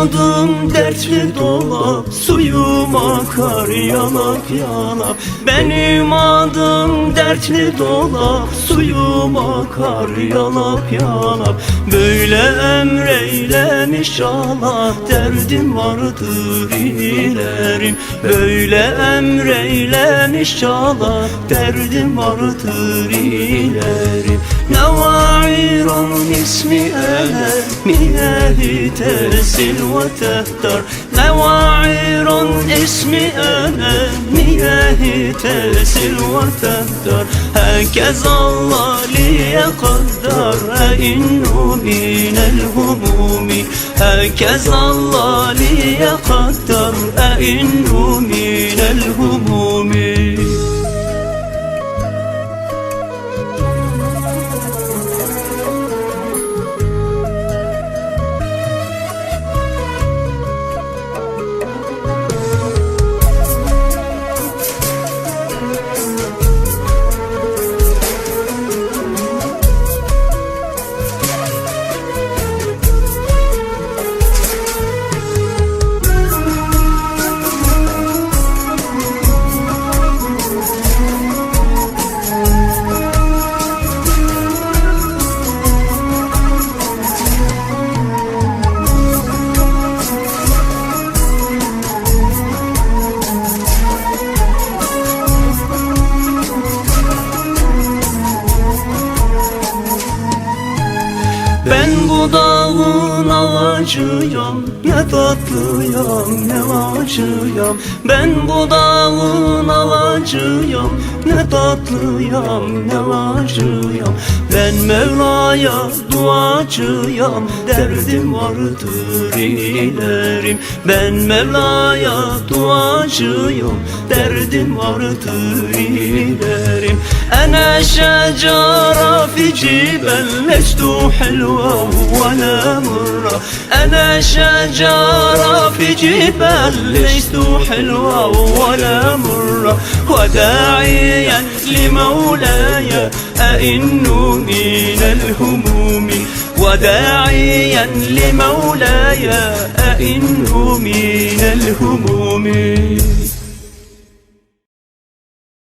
adım dertli dolap, suyum akar yalap yalap. Benim adım dertli dolap, suyum akar yalap yalap. Böyle emreylemiş Allah, derdim vardır ilerim. Böyle emreylemiş Allah, derdim vardır ilerim. Nevairun ismi miyahı tesil ve tehtar. Nevairun ismi miyahı tesil ve tehtar. Herkes Allah liye kaddar innu minel humumi. Herkes Allah liye kaddar innu minel humumi. Ben bu dağın ağacıyam, ne tatlıyam ne acıyam. Ben bu dağın ağacıyam, ne tatlıyam ne acıyam. Ben Mevla'ya duacıyam, derdim vardır ilerim. Ben Mevla'ya duacıyam, derdim vardır ilerim. Ene şecara fi cibel lestu helva ve la murra. Ene şecara fi cibel lestu helva ve la murra. Ve da'iyen li mevlaya innu minel humumi. Ve da'iyen li mevlaya innu minel humumi.